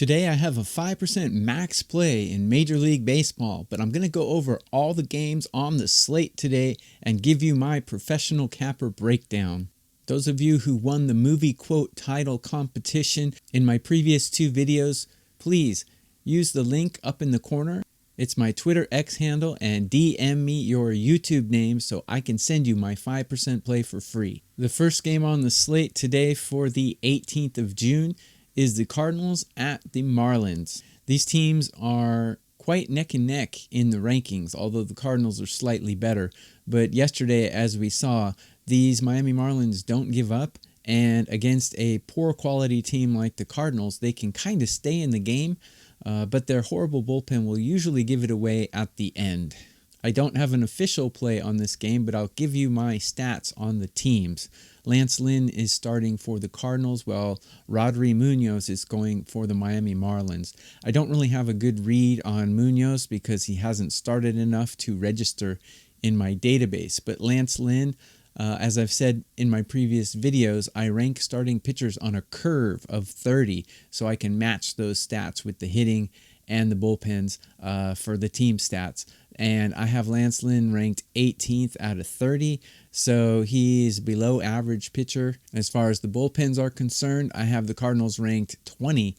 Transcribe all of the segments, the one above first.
Today I have a 5% max play in Major League Baseball, but I'm going to go over all the games on the slate today and give you my professional capper breakdown. Those of you who won the movie quote title competition in my previous two videos, please use the link up in the corner. It's my Twitter X handle, and DM me your YouTube name so I can send you my 5% play for free. The first game on the slate today for the 18th of June is the Cardinals at the Marlins. These teams are quite neck and neck in the rankings, although the Cardinals are slightly better. But yesterday, as we saw, these Miami Marlins don't give up, and against a poor quality team like the Cardinals, they can kind of stay in the game, but their horrible bullpen will usually give it away at the end. I don't have an official play on this game, but I'll give you my stats on the teams. Lance Lynn is starting for the Cardinals, while Rodri Munoz is going for the Miami Marlins. I don't really have a good read on Munoz because he hasn't started enough to register in my database. But Lance Lynn, as I've said in my previous videos, I rank starting pitchers on a curve of 30 so I can match those stats with the hitting and the bullpens for the team stats. And I have Lance Lynn ranked 18th out of 30, so he's below average pitcher. As far as the bullpens are concerned, I have the Cardinals ranked 20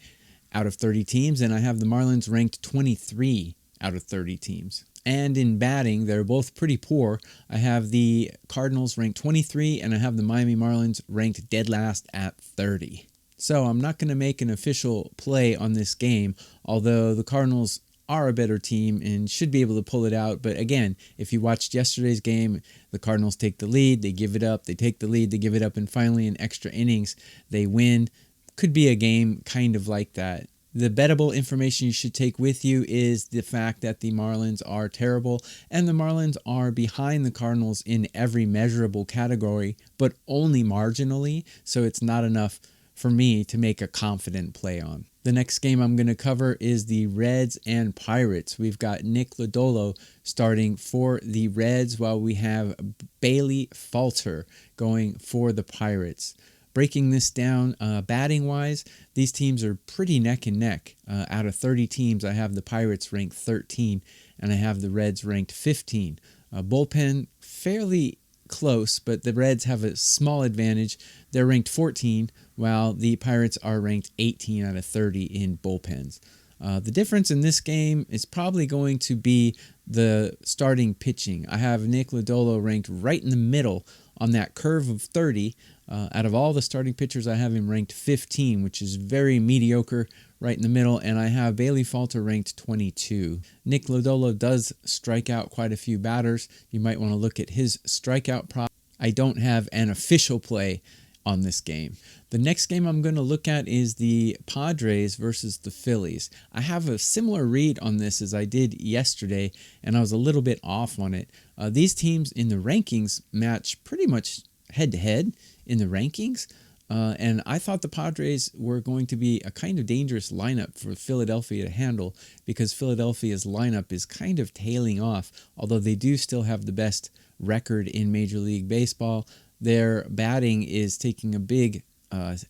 out of 30 teams, and I have the Marlins ranked 23 out of 30 teams. And in batting, they're both pretty poor. I have the Cardinals ranked 23, and I have the Miami Marlins ranked dead last at 30. So I'm not going to make an official play on this game, although the Cardinals are a better team and should be able to pull it out. But again, if you watched yesterday's game, the Cardinals take the lead, they give it up, they take the lead, they give it up, and finally in extra innings, they win. Could be a game kind of like that. The bettable information you should take with you is the fact that the Marlins are terrible, and the Marlins are behind the Cardinals in every measurable category, but only marginally, so it's not enough for me to make a confident play on. The next game I'm going to cover is the Reds and Pirates. We've got Nick Lodolo starting for the Reds, while we have Bailey Falter going for the Pirates. Breaking this down, batting-wise, these teams are pretty neck and neck. Out of 30 teams, I have the Pirates ranked 13, and I have the Reds ranked 15. Bullpen, fairly close, but the Reds have a small advantage. They're ranked 14, while the Pirates are ranked 18 out of 30 in bullpens. The difference in this game is probably going to be the starting pitching. I have Nick Lodolo ranked right in the middle on that curve of 30. Out of all the starting pitchers, I have him ranked 15, which is very mediocre, right in the middle, and I have Bailey Falter ranked 22. Nick Lodolo does strike out quite a few batters. You might want to look at his strikeout prop. I don't have an official play on this game. The next game I'm going to look at is the Padres versus the Phillies. I have a similar read on this as I did yesterday, and I was a little bit off on it. These teams in the rankings match pretty much head-to-head in the rankings, and I thought the Padres were going to be a kind of dangerous lineup for Philadelphia to handle, because Philadelphia's lineup is kind of tailing off, although they do still have the best record in Major League Baseball. Their batting is taking a big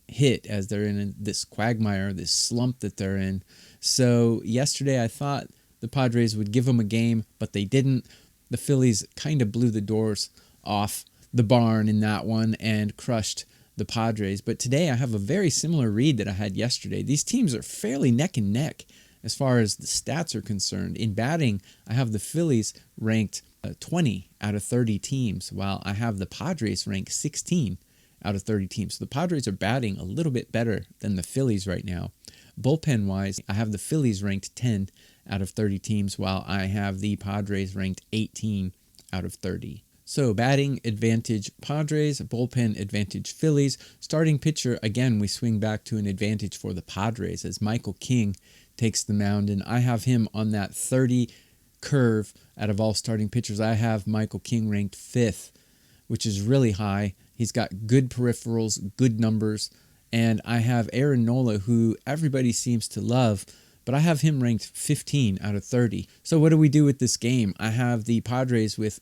hit as they're in this quagmire, this slump that they're in. So yesterday I thought the Padres would give them a game, but they didn't. The Phillies kind of blew the doors off the barn in that one and crushed the Padres. But today I have a very similar read that I had yesterday. These teams are fairly neck and neck as far as the stats are concerned. In batting, I have the Phillies ranked 20 out of 30 teams, while I have the Padres ranked 16 out of 30 teams. So the Padres are batting a little bit better than the Phillies right now. Bullpen-wise, I have the Phillies ranked 10 out of 30 teams, while I have the Padres ranked 18 out of 30. So batting advantage Padres, bullpen advantage Phillies. Starting pitcher, again, we swing back to an advantage for the Padres as Michael King takes the mound, and I have him on that 30 curve. Out of all starting pitchers, I have Michael King ranked 5th, which is really high. He's got good peripherals, good numbers, and I have Aaron Nola, who everybody seems to love, but I have him ranked 15 out of 30. So what do we do with this game? I have the Padres with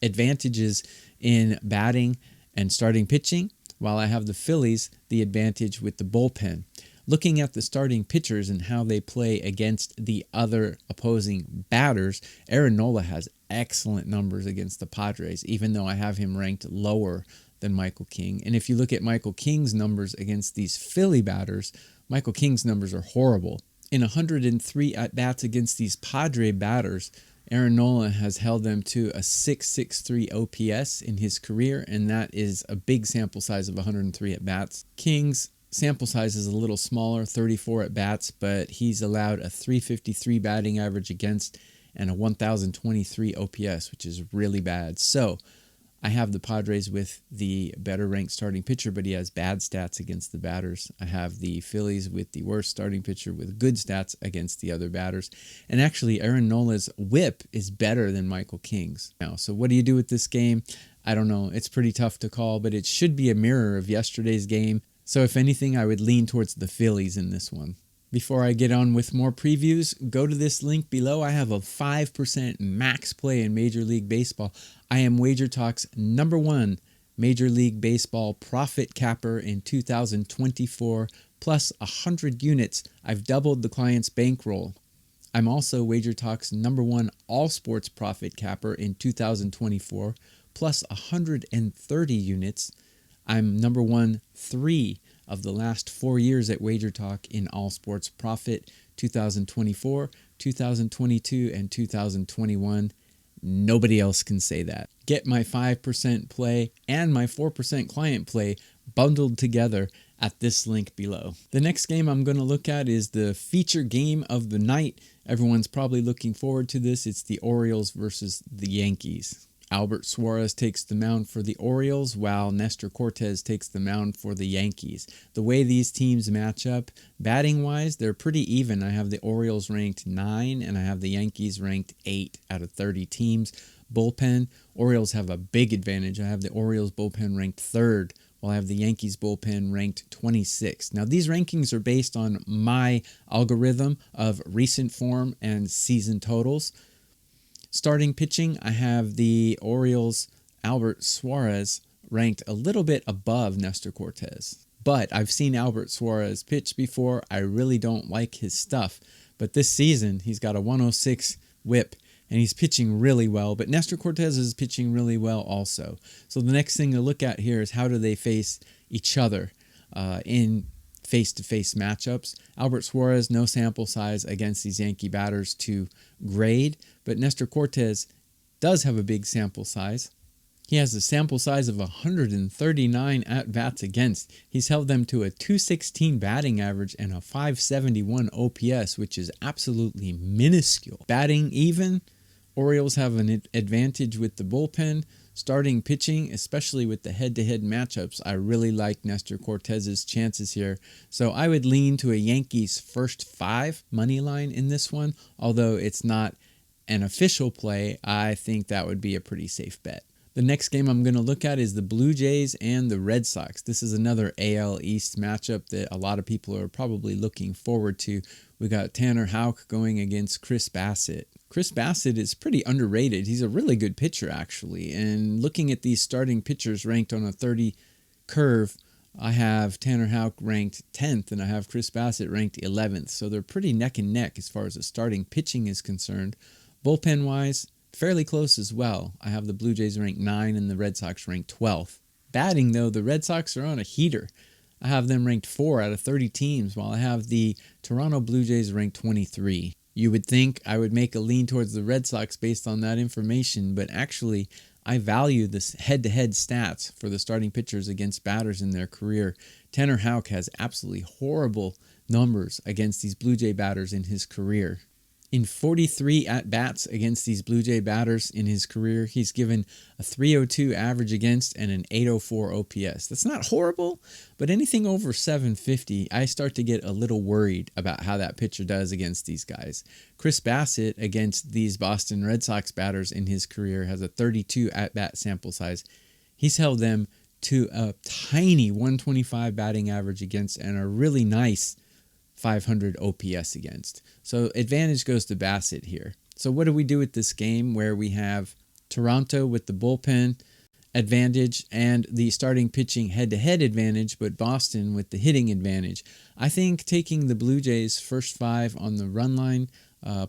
advantages in batting and starting pitching, while I have the Phillies the advantage with the bullpen. Looking at the starting pitchers and how they play against the other opposing batters, Aaron Nola has excellent numbers against the Padres, even though I have him ranked lower than Michael King. And if you look at Michael King's numbers against these Philly batters, Michael King's numbers are horrible. In 103 at-bats against these Padre batters, Aaron Nola has held them to a .663 OPS in his career, and that is a big sample size of 103 at-bats. King's sample size is a little smaller, 34 at-bats, but he's allowed a .353 batting average against and a 1,023 OPS, which is really bad. So I have the Padres with the better ranked starting pitcher, but he has bad stats against the batters. I have the Phillies with the worst starting pitcher with good stats against the other batters. And actually, Aaron Nola's whip is better than Michael King's. Now, so what do you do with this game? I don't know. It's pretty tough to call, but it should be a mirror of yesterday's game. So if anything, I would lean towards the Phillies in this one. Before I get on with more previews, go to this link below. I have a 5% max play in Major League Baseball. I am WagerTalk's #1 Major League Baseball profit capper in 2024, plus 100 units. I've doubled the client's bankroll. I'm also WagerTalk's #1 all sports profit capper in 2024, plus 130 units. I'm #1 3 of the last 4 years at WagerTalk in all sports profit, 2024, 2022, and 2021. Nobody else can say that. Get my 5% play and my 4% client play bundled together at this link below. The next game I'm going to look at is the feature game of the night. Everyone's probably looking forward to this. It's the Orioles versus the Yankees. Albert Suarez takes the mound for the Orioles, while Nestor Cortes takes the mound for the Yankees. The way these teams match up, batting-wise, they're pretty even. I have the Orioles ranked 9, and I have the Yankees ranked 8 out of 30 teams. Bullpen, Orioles have a big advantage. I have the Orioles bullpen ranked 3rd, while I have the Yankees bullpen ranked 26th. Now, these rankings are based on my algorithm of recent form and season totals. Starting pitching, I have the Orioles' Albert Suarez ranked a little bit above Nestor Cortes. But I've seen Albert Suarez pitch before. I really don't like his stuff. But this season, he's got a 106 whip, and he's pitching really well. But Nestor Cortes is pitching really well also. So the next thing to look at here is how do they face each other in face-to-face matchups. Albert Suarez, no sample size against these Yankee batters to grade, but Nestor Cortes does have a big sample size. He has a sample size of 139 at-bats against. He's held them to a .216 batting average and a .571 OPS, which is absolutely minuscule. Batting even, Orioles have an advantage with the bullpen. Starting pitching, especially with the head-to-head matchups, I really like Nestor Cortes' chances here. So I would lean to a Yankees first 5 money line in this one. Although it's not an official play, I think that would be a pretty safe bet. The next game I'm going to look at is the Blue Jays and the Red Sox. This is another AL East matchup that a lot of people are probably looking forward to. We got Tanner Houck going against Chris Bassett. Chris Bassett is pretty underrated. He's a really good pitcher, actually. And looking at these starting pitchers ranked on a 30 curve, I have Tanner Houck ranked 10th, and I have Chris Bassett ranked 11th. So they're pretty neck and neck as far as the starting pitching is concerned. Bullpen-wise, fairly close as well. I have the Blue Jays ranked 9 and the Red Sox ranked 12th. Batting, though, the Red Sox are on a heater. I have them ranked 4 out of 30 teams, while I have the Toronto Blue Jays ranked 23. You would think I would make a lean towards the Red Sox based on that information, but actually I value the head-to-head stats for the starting pitchers against batters in their career. Tanner Houck has absolutely horrible numbers against these Blue Jay batters in his career. In 43 at-bats against these Blue Jay batters in his career, he's given a .302 average against and an .804 OPS. That's not horrible, but anything over .750, I start to get a little worried about how that pitcher does against these guys. Chris Bassett against these Boston Red Sox batters in his career has a 32 at-bat sample size. He's held them to a tiny 125 batting average against and a really nice 500 OPS against. So advantage goes to Bassett here. So what do we do with this game where we have Toronto with the bullpen advantage and the starting pitching head-to-head advantage, but Boston with the hitting advantage. I think taking the Blue Jays first 5 on the run line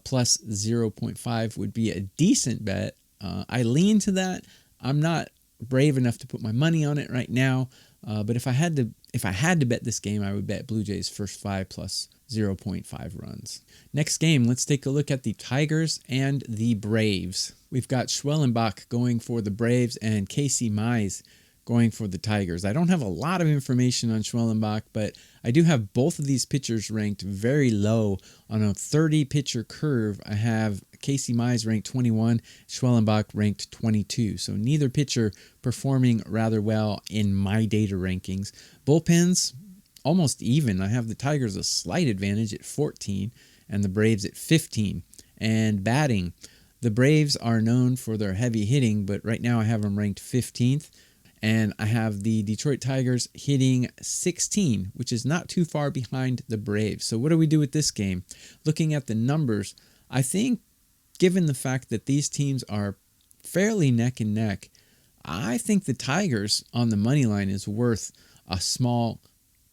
plus 0.5 would be a decent bet. I lean to that. I'm not brave enough to put my money on it right now, but if I had to bet this game, I would bet Blue Jays first 5 plus 0.5 runs. Next game, let's take a look at the Tigers and the Braves. We've got Schwellenbach going for the Braves and Casey Mize going for the Tigers. I don't have a lot of information on Schwellenbach, but I do have both of these pitchers ranked very low. On a 30-pitcher curve, I have Casey Mize ranked 21, Schwellenbach ranked 22. So neither pitcher performing rather well in my data rankings. Bullpens, almost even. I have the Tigers a slight advantage at 14 and the Braves at 15. And batting, the Braves are known for their heavy hitting, but right now I have them ranked 15th. And I have the Detroit Tigers hitting 16, which is not too far behind the Braves. So what do we do with this game? Looking at the numbers, I think given the fact that these teams are fairly neck and neck, I think the Tigers on the money line is worth a small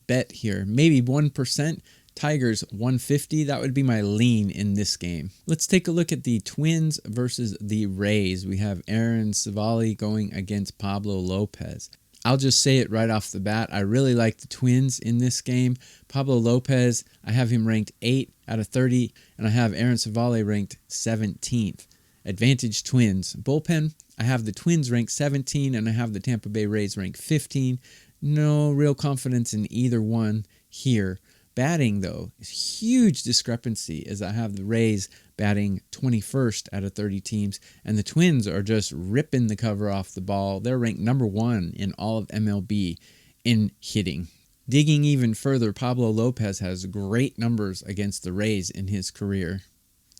bet here. Maybe 1%. Tigers 150. That would be my lean in this game. Let's take a look at the Twins versus the Rays. We have Aaron Civale going against Pablo Lopez. I'll just say it right off the bat. I really like the Twins in this game. Pablo Lopez, I have him ranked 8 out of 30, and I have Aaron Civale ranked 17th. Advantage Twins. Bullpen, I have the Twins ranked 17, and I have the Tampa Bay Rays ranked 15. No real confidence in either one here. Batting, though, is huge discrepancy as I have the Rays batting 21st out of 30 teams, and the Twins are just ripping the cover off the ball. They're ranked number 1 in all of MLB in hitting. Digging even further, Pablo Lopez has great numbers against the Rays in his career.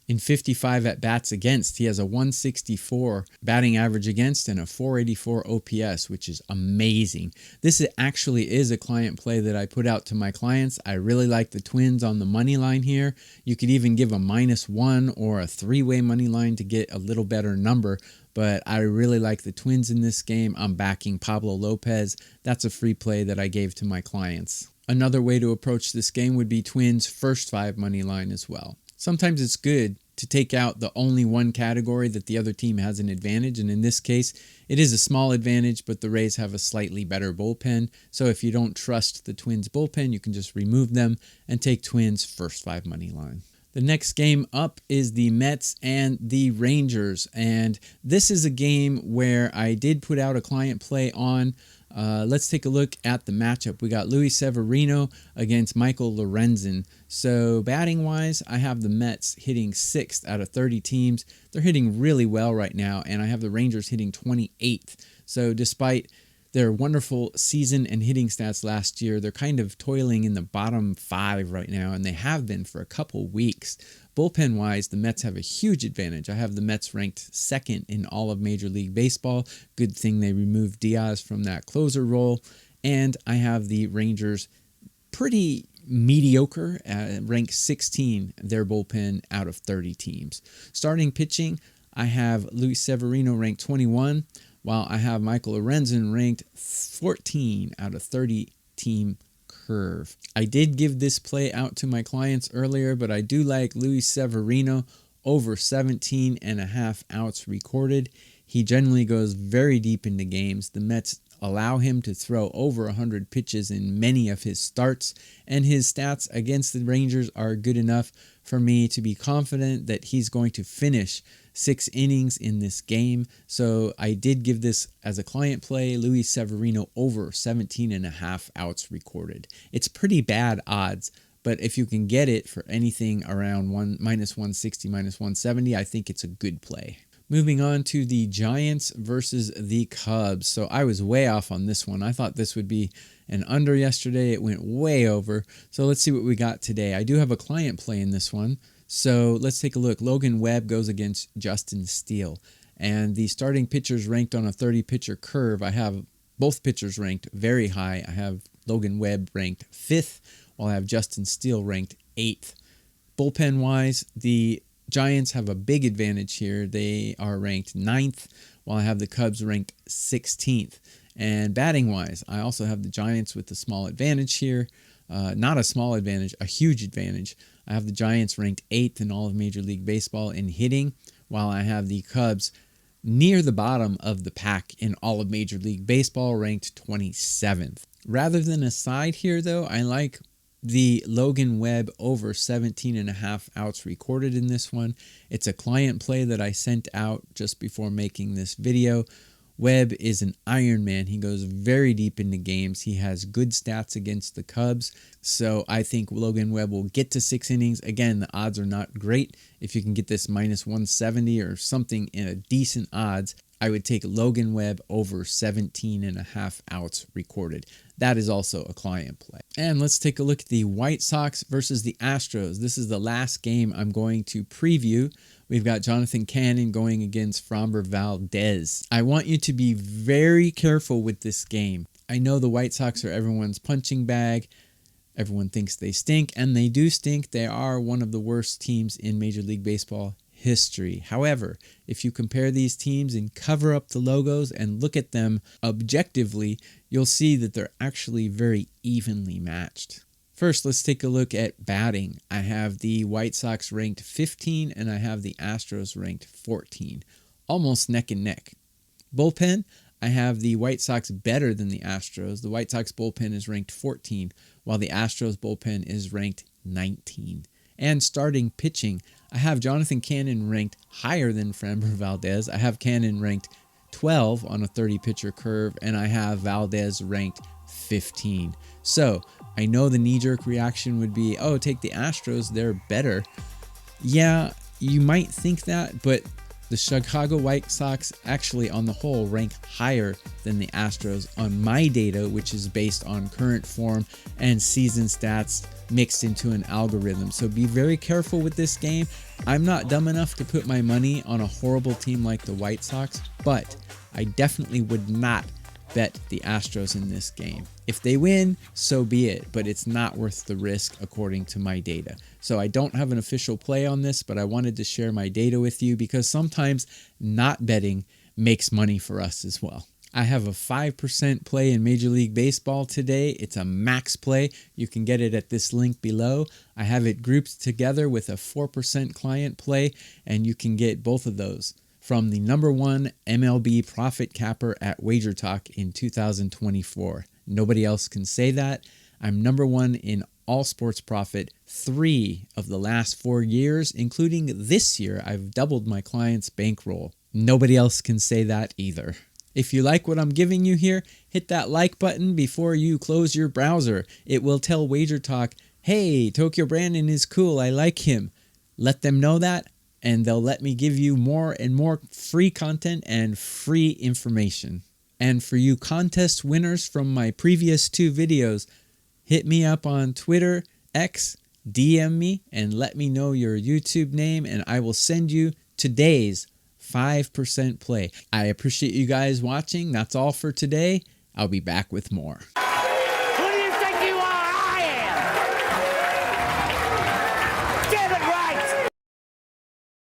In 55 at-bats against, he has a 164 batting average against and a 484 OPS, which is amazing. This actually is a client play that I put out to my clients. I really like the Twins on the money line here. You could even give a -1 or a 3-way money line to get a little better number, but I really like the Twins in this game. I'm backing Pablo Lopez. That's a free play that I gave to my clients. Another way to approach this game would be Twins first 5 money line as well. Sometimes it's good to take out the only one category that the other team has an advantage, and in this case, it is a small advantage, but the Rays have a slightly better bullpen, so if you don't trust the Twins bullpen, you can just remove them and take Twins first 5 money line. The next game up is the Mets and the Rangers, and this is a game where I did put out a client play on. Let's take a look at the matchup. We got Luis Severino against Michael Lorenzen. So batting-wise, I have the Mets hitting 6th out of 30 teams. They're hitting really well right now, and I have the Rangers hitting 28th. So despite their wonderful season and hitting stats last year, they're kind of toiling in the bottom 5 right now, and they have been for a couple weeks. Bullpen-wise, the Mets have a huge advantage. I have the Mets ranked 2nd in all of Major League Baseball. Good thing they removed Diaz from that closer role. And I have the Rangers pretty mediocre, ranked 16, their bullpen out of 30 teams. Starting pitching, I have Luis Severino ranked 21, while I have Michael Lorenzen ranked 14 out of 30 team curve. I did give this play out to my clients earlier, but I do like Luis Severino over 17.5 outs recorded. He generally goes very deep into games. The Mets allow him to throw over 100 pitches in many of his starts, and his stats against the Rangers are good enough for me to be confident that he's going to finish 6 innings in this game. So I did give this as a client play, Luis Severino over 17.5 outs recorded. It's pretty bad odds, but if you can get it for anything around -160, -170, I think it's a good play. Moving on to the Giants versus the Cubs. So I was way off on this one. I thought this would be an under yesterday. It went way over. So let's see what we got today. I do have a client play in this one. So let's take a look. Logan Webb goes against Justin Steele. And the starting pitchers ranked on a 30-pitcher curve, I have both pitchers ranked very high. I have Logan Webb ranked 5th, while I have Justin Steele ranked 8th. Bullpen-wise, the Giants have a big advantage here. They are ranked 9th, while I have the Cubs ranked 16th. And batting wise, I also have the Giants with a small advantage here. Not a small advantage, a huge advantage. I have the Giants ranked 8th in all of Major League Baseball in hitting, while I have the Cubs near the bottom of the pack in all of Major League Baseball, ranked 27th. Rather than a side here, though, I like the Logan Webb over 17.5 outs recorded in this one. It's a client play that I sent out just before making this video. Webb is an Iron Man. He goes very deep into games. He has good stats against the Cubs. So I think Logan Webb will get to 6 innings. Again, the odds are not great. If you can get this minus 170 or something in a decent odds, I would take Logan Webb over 17.5 outs recorded. That is also a client play. And let's take a look at the White Sox versus the Astros. This is the last game I'm going to preview. We've got Jonathan Cannon going against Framber Valdez. I want you to be very careful with this game. I know the White Sox are everyone's punching bag. Everyone thinks they stink, and they do stink. They are one of the worst teams in Major League Baseball history. However, if you compare these teams and cover up the logos and look at them objectively, you'll see that they're actually very evenly matched. First, let's take a look at batting. I have the White Sox ranked 15 and I have the Astros ranked 14. Almost neck and neck. Bullpen, I have the White Sox better than the Astros. The White Sox bullpen is ranked 14, while the Astros bullpen is ranked 19. And starting pitching, I have Jonathan Cannon ranked higher than Framber Valdez. I have Cannon ranked 12 on a 30-pitcher curve, and I have Valdez ranked 15. So I know the knee-jerk reaction would be, oh, take the Astros, they're better. Yeah, you might think that, but the Chicago White Sox actually on the whole rank higher than the Astros on my data, which is based on current form and season stats mixed into an algorithm. So be very careful with this game. I'm not dumb enough to put my money on a horrible team like the White Sox, but I definitely would not bet the Astros in this game. If they win, so be it, but it's not worth the risk according to my data. So I don't have an official play on this, but I wanted to share my data with you because sometimes not betting makes money for us as well. I have a 5% play in Major League Baseball today. It's a max play. You can get it at this link below. I have it grouped together with a 4% client play, and you can get both of those from the #1 MLB profit capper at WagerTalk in 2024. Nobody else can say that. I'm #1 in all sports profit 3 of the last 4 years, including this year. I've doubled my client's bankroll. Nobody else can say that either. If you like what I'm giving you here, hit that like button before you close your browser. It will tell WagerTalk, hey, Tokyo Brandon is cool, I like him. Let them know that, and they'll let me give you more and more free content and free information. And for you contest winners from my previous 2 videos, hit me up on Twitter, X, DM me, and let me know your YouTube name, and I will send you today's 5% play. I appreciate you guys watching. That's all for today. I'll be back with more.